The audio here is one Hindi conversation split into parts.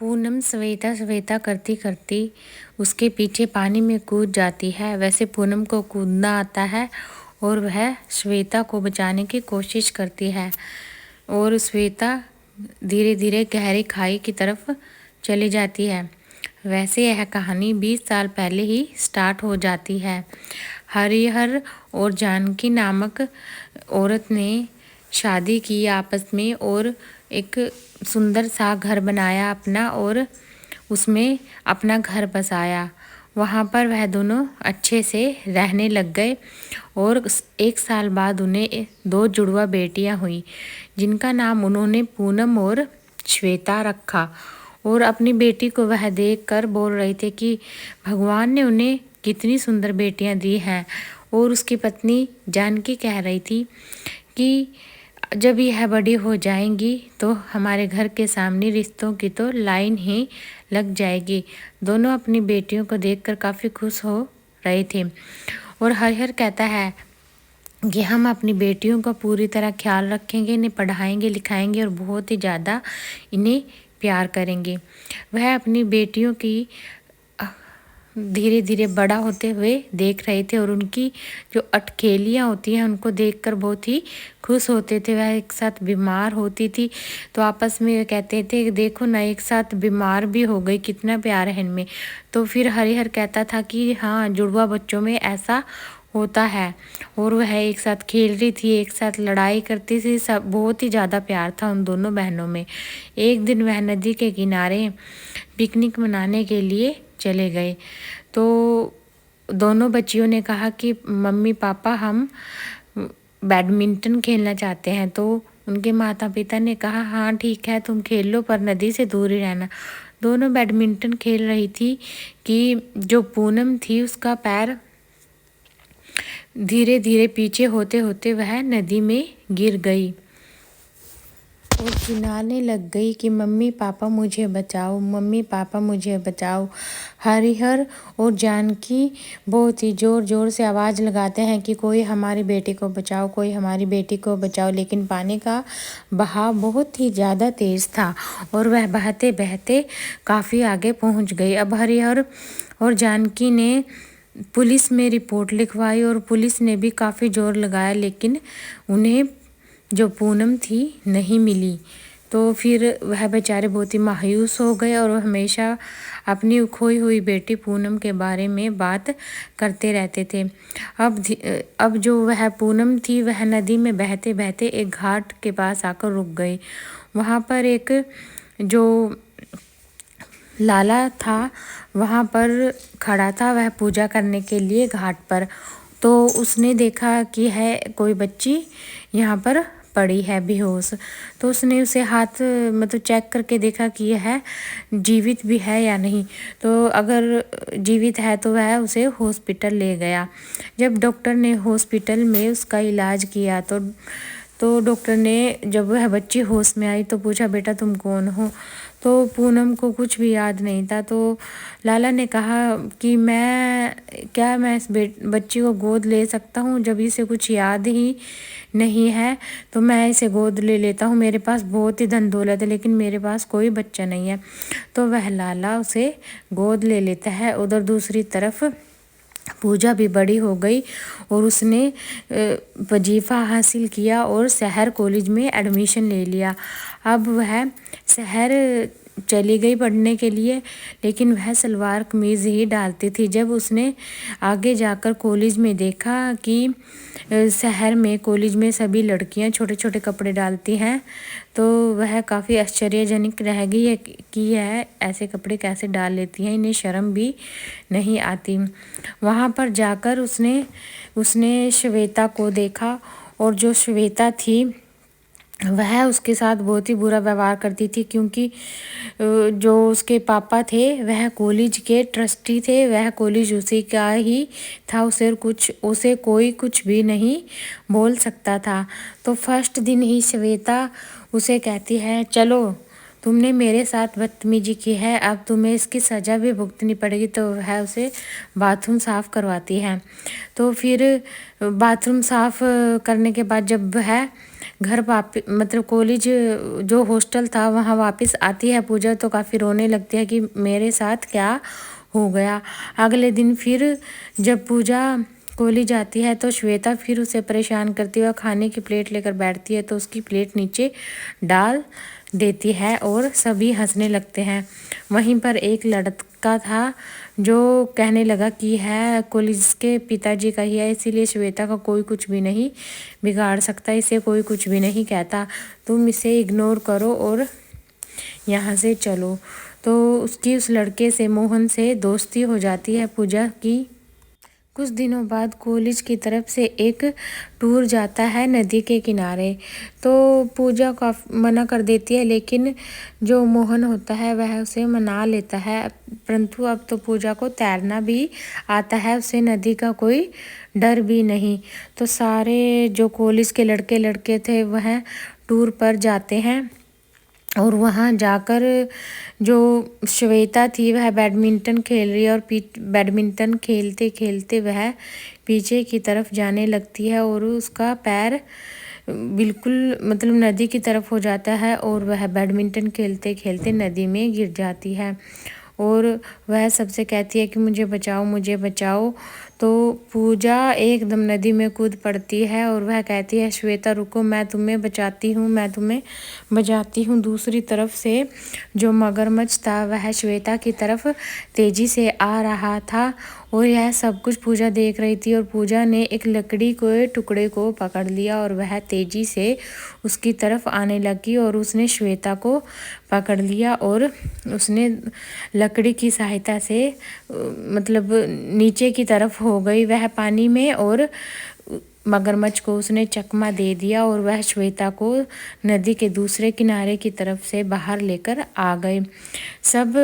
पूनम श्वेता श्वेता करती करती उसके पीछे पानी में कूद जाती है। वैसे पूनम को कूदना आता है और वह श्वेता को बचाने की कोशिश करती है और श्वेता धीरे धीरे गहरी खाई की तरफ चली जाती है। वैसे यह कहानी 20 साल पहले ही स्टार्ट हो जाती है। हरिहर और जानकी नामक औरत ने शादी की आपस में और एक सुंदर सा घर बनाया अपना और उसमें अपना घर बसाया। वहाँ पर वह दोनों अच्छे से रहने लग गए और 1 साल बाद उन्हें 2 जुड़वा बेटियाँ हुई जिनका नाम उन्होंने पूनम और श्वेता रखा। और अपनी बेटी को वह देखकर बोल रहे थे कि भगवान ने उन्हें कितनी सुंदर बेटियां दी हैं। और उसकी पत्नी जानकी कह रही थी कि जब यह बड़ी हो जाएंगी तो हमारे घर के सामने रिश्तों की तो लाइन ही लग जाएगी। दोनों अपनी बेटियों को देखकर काफ़ी खुश हो रहे थे। और हरिहर कहता है कि हम अपनी बेटियों का पूरी तरह ख्याल रखेंगे, इन्हें पढ़ाएंगे लिखाएंगे और बहुत ही ज़्यादा इन्हें प्यार करेंगे। वह अपनी बेटियों की धीरे धीरे बड़ा होते हुए देख रहे थे और उनकी जो अटखेलियाँ होती हैं उनको देखकर बहुत ही खुश होते थे। वह एक साथ बीमार होती थी तो आपस में कहते थे देखो ना एक साथ बीमार भी हो गई, कितना प्यार है इनमें। तो फिर हरिहर कहता था कि हाँ जुड़वा बच्चों में ऐसा होता है। और वह एक साथ खेल रही थी, एक साथ लड़ाई करती थी, सब बहुत ही ज़्यादा प्यार था उन दोनों बहनों में। एक दिन वह नदी के किनारे पिकनिक मनाने के लिए चले गए तो दोनों बच्चियों ने कहा कि मम्मी पापा हम बैडमिंटन खेलना चाहते हैं। तो उनके माता पिता ने कहा हाँ ठीक है तुम खेल लो पर नदी से दूर ही रहना। दोनों बैडमिंटन खेल रही थी कि जो पूनम थी उसका पैर धीरे धीरे पीछे होते होते वह नदी में गिर गई और चिल्लाने लग गई कि मम्मी पापा मुझे बचाओ, मम्मी पापा मुझे बचाओ। हरिहर और जानकी बहुत ही ज़ोर ज़ोर से आवाज़ लगाते हैं कि कोई हमारी बेटी को बचाओ, कोई हमारी बेटी को बचाओ। लेकिन पानी का बहाव बहुत ही ज़्यादा तेज़ था और वह बहते बहते काफ़ी आगे पहुंच गई। अब हरिहर और जानकी ने पुलिस में रिपोर्ट लिखवाई और पुलिस ने भी काफ़ी ज़ोर लगाया लेकिन उन्हें जो पूनम थी नहीं मिली। तो फिर वह बेचारे बहुत ही मायूस हो गए और हमेशा अपनी खोई हुई बेटी पूनम के बारे में बात करते रहते थे। अब जो वह पूनम थी वह नदी में बहते बहते एक घाट के पास आकर रुक गई। वहाँ पर एक जो लाला था वहाँ पर खड़ा था, वह पूजा करने के लिए घाट पर। तो उसने देखा कि है कोई बच्ची यहाँ पर पड़ी है बेहोश। तो उसने उसे हाथ मतलब चेक करके देखा कि यह जीवित भी है या नहीं। तो अगर जीवित है तो वह उसे हॉस्पिटल ले गया। जब डॉक्टर ने हॉस्पिटल में उसका इलाज किया तो डॉक्टर ने जब वह बच्ची होश में आई तो पूछा बेटा तुम कौन हो। तो पूनम को कुछ भी याद नहीं था। तो लाला ने कहा कि मैं इस बच्ची को गोद ले सकता हूँ, जब इसे कुछ याद ही नहीं है तो मैं इसे गोद ले लेता हूँ। मेरे पास बहुत ही धन दौलत है लेकिन मेरे पास कोई बच्चा नहीं है। तो वह लाला उसे गोद ले लेता है। उधर दूसरी तरफ पूजा भी बड़ी हो गई और उसने वजीफ़ा हासिल किया और शहर कॉलेज में एडमिशन ले लिया। अब वह शहर चली गई पढ़ने के लिए लेकिन वह सलवार कमीज़ ही डालती थी। जब उसने आगे जाकर कॉलेज में देखा कि शहर में कॉलेज में सभी लड़कियां छोटे छोटे कपड़े डालती हैं तो वह काफ़ी आश्चर्यजनक रह गई है कि यह ऐसे कपड़े कैसे डाल लेती हैं, इन्हें शर्म भी नहीं आती। वहाँ पर जाकर उसने श्वेता को देखा और जो श्वेता थी वह उसके साथ बहुत ही बुरा व्यवहार करती थी क्योंकि जो उसके पापा थे वह कॉलेज के ट्रस्टी थे, वह कॉलेज उसी का ही था, उसे कोई कुछ भी नहीं बोल सकता था। तो फर्स्ट दिन ही श्वेता उसे कहती है चलो तुमने मेरे साथ बदतमीजी की है, अब तुम्हें इसकी सज़ा भी भुगतनी पड़ेगी। तो वह उसे बाथरूम साफ़ करवाती है। तो फिर बाथरूम साफ़ करने के बाद जब वह घर वापस मतलब कॉलेज जो हॉस्टल था वहाँ वापस आती है पूजा, तो काफ़ी रोने लगती है कि मेरे साथ क्या हो गया। अगले दिन फिर जब पूजा कॉलेज आती है तो श्वेता फिर उसे परेशान करती है। वह खाने की प्लेट लेकर बैठती है तो उसकी प्लेट नीचे डाल देती है और सभी हंसने लगते हैं। वहीं पर एक लड़का था जो कहने लगा कि है कॉलेज के पिताजी का ही है, इसीलिए श्वेता का कोई कुछ भी नहीं बिगाड़ सकता, इसे कोई कुछ भी नहीं कहता, तुम इसे इग्नोर करो और यहाँ से चलो। तो उसकी उस लड़के से मोहन से दोस्ती हो जाती है पूजा की। कुछ दिनों बाद कॉलेज की तरफ से एक टूर जाता है नदी के किनारे, तो पूजा का मना कर देती है, लेकिन जो मोहन होता है वह उसे मना लेता है। परंतु अब तो पूजा को तैरना भी आता है, उसे नदी का कोई डर भी नहीं। तो सारे जो कॉलेज के लड़के थे वह टूर पर जाते हैं और वहाँ जाकर जो श्वेता थी वह बैडमिंटन खेल रही है और बैडमिंटन खेलते खेलते वह पीछे की तरफ जाने लगती है और उसका पैर बिल्कुल मतलब नदी की तरफ हो जाता है और वह बैडमिंटन खेलते खेलते नदी में गिर जाती है और वह सबसे कहती है कि मुझे बचाओ मुझे बचाओ। तो पूजा एकदम नदी में कूद पड़ती है और वह कहती है श्वेता रुको, मैं तुम्हें बचाती हूँ, मैं तुम्हें बचाती हूँ। दूसरी तरफ से जो मगरमच्छ था वह श्वेता की तरफ तेजी से आ रहा था और यह सब कुछ पूजा देख रही थी और पूजा ने एक लकड़ी के टुकड़े को पकड़ लिया और वह तेजी से उसकी तरफ आने लगी और उसने श्वेता को पकड़ लिया और उसने लकड़ी की सहायता से मतलब नीचे की तरफ हो गई वह पानी में और मगरमच्छ को उसने चकमा दे दिया और वह श्वेता को नदी के दूसरे किनारे की तरफ से बाहर लेकर आ गए। सब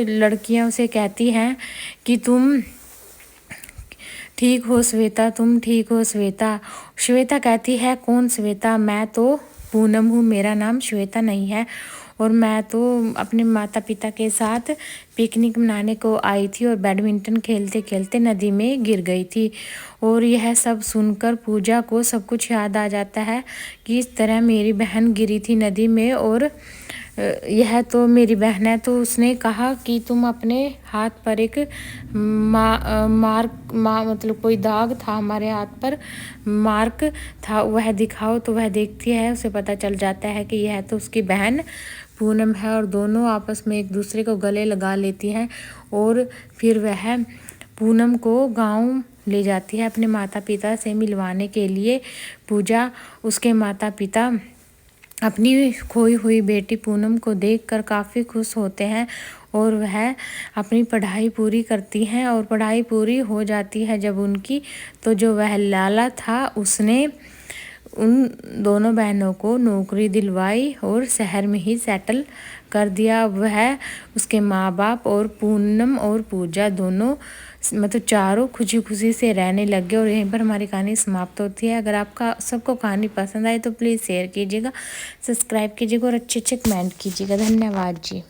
लड़कियां उसे कहती हैं कि तुम ठीक हो श्वेता, तुम ठीक हो श्वेता। श्वेता कहती है कौन श्वेता, मैं तो पूनम हूँ, मेरा नाम श्वेता नहीं है और मैं तो अपने माता पिता के साथ पिकनिक मनाने को आई थी और बैडमिंटन खेलते खेलते नदी में गिर गई थी। और यह सब सुनकर पूजा को सब कुछ याद आ जाता है कि इस तरह मेरी बहन गिरी थी नदी में और यह तो मेरी बहन है। तो उसने कहा कि तुम अपने हाथ पर एक मार्क मतलब कोई दाग था हमारे हाथ पर, मार्क था, वह दिखाओ। तो वह देखती है, उसे पता चल जाता है कि यह तो उसकी बहन पूनम है और दोनों आपस में एक दूसरे को गले लगा लेती हैं और फिर वह पूनम को गांव ले जाती है अपने माता पिता से मिलवाने के लिए। पूजा उसके माता पिता अपनी खोई हुई बेटी पूनम को देखकर काफ़ी खुश होते हैं और वह अपनी पढ़ाई पूरी करती हैं और पढ़ाई पूरी हो जाती है जब उनकी, तो जो वह लाला था उसने उन दोनों बहनों को नौकरी दिलवाई और शहर में ही सेटल कर दिया। वह उसके माँ बाप और पूनम और पूजा दोनों मतलब चारों खुशी खुशी से रहने लग गए और यहीं पर हमारी कहानी समाप्त होती है। अगर आपका सबको कहानी पसंद आए तो प्लीज़ शेयर कीजिएगा, सब्सक्राइब कीजिएगा और अच्छे अच्छे कमेंट कीजिएगा। धन्यवाद जी।